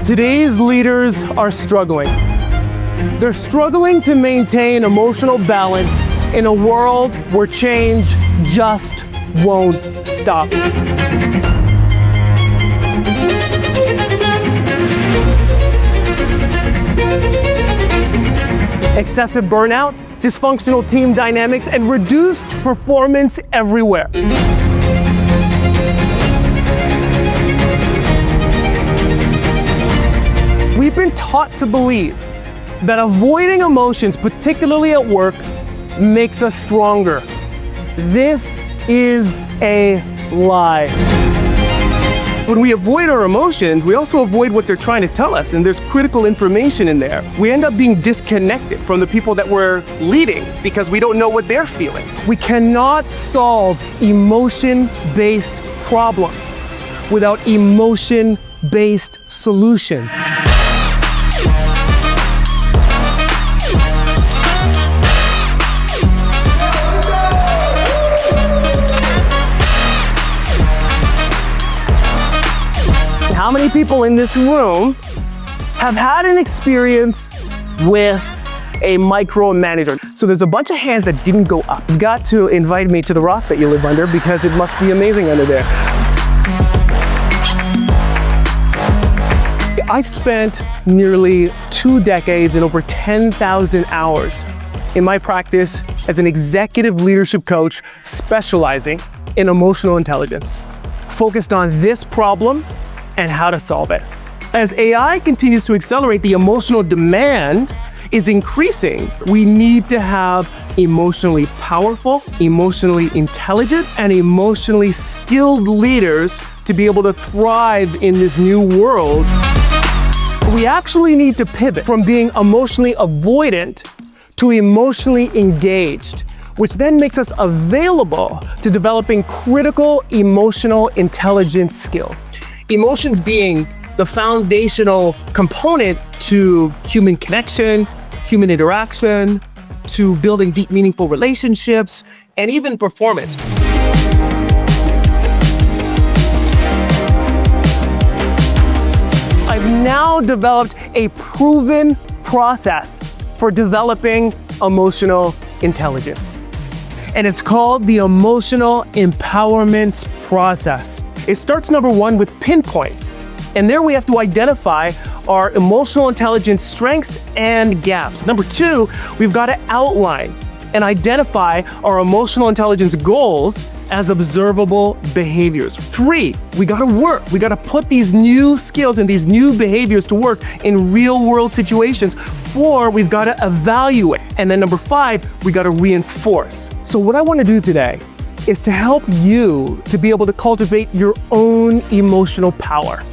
Today's leaders are struggling. They're struggling to maintain emotional balance in a world where change just won't stop. Excessive burnout, dysfunctional team dynamics, and reduced performance everywhere. We've been taught to believe that avoiding emotions, particularly at work, makes us stronger. This is a lie. When we avoid our emotions, we also avoid what they're trying to tell us, and there's critical information in there. We end up being disconnected from the people that we're leading because we don't know what they're feeling. We cannot solve emotion-based problems without emotion-based solutions. How many people in this room have had an experience with a micromanager? So there's a bunch of hands that didn't go up. You've got to invite me to the rock that you live under because it must be amazing under there. I've spent nearly 2 decades and over 10,000 hours in my practice as an executive leadership coach specializing in emotional intelligence, focused on this problem and how to solve it. As AI continues to accelerate, the emotional demand is increasing. We need to have emotionally powerful, emotionally intelligent, and emotionally skilled leaders to be able to thrive in this new world. We actually need to pivot from being emotionally avoidant to emotionally engaged, which then makes us available to developing critical emotional intelligence skills. Emotions being the foundational component to human connection, human interaction, to building deep, meaningful relationships, and even performance. I've now developed a proven process for developing emotional intelligence. And it's called the Emotional Empowerment Process. It starts, number one, with pinpoint. And there we have to identify our emotional intelligence strengths and gaps. Number two, we've got to outline and identify our emotional intelligence goals as observable behaviors. 3, we got to work. We got to put these new skills and these new behaviors to work in real world situations. 4, we've got to evaluate. And then number 5, we got to reinforce. So what I want to do today is to help you to be able to cultivate your own emotional power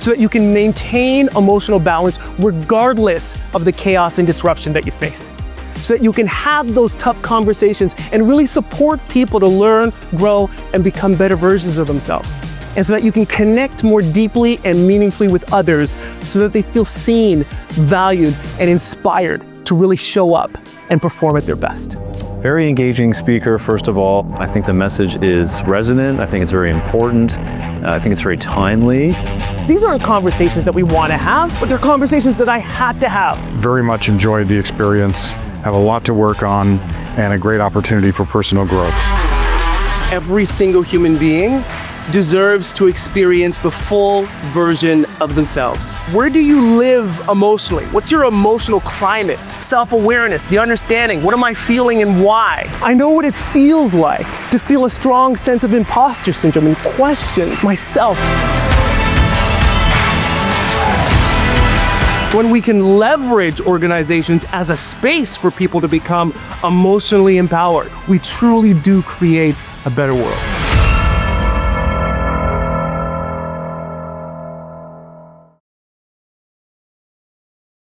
so that you can maintain emotional balance regardless of the chaos and disruption that you face. So that you can have those tough conversations and really support people to learn, grow, and become better versions of themselves. And so that you can connect more deeply and meaningfully with others so that they feel seen, valued, and inspired to really show up and perform at their best. Very engaging speaker, first of all. I think the message is resonant. I think it's very important. I think it's very timely. These aren't conversations that we want to have, but they're conversations that I had to have. Very much enjoyed the experience, have a lot to work on, and a great opportunity for personal growth. Every single human being deserves to experience the full version of themselves. Where do you live emotionally? What's your emotional climate? Self-awareness, the understanding, what am I feeling and why? I know what it feels like to feel a strong sense of imposter syndrome and question myself. When we can leverage organizations as a space for people to become emotionally empowered, we truly do create a better world.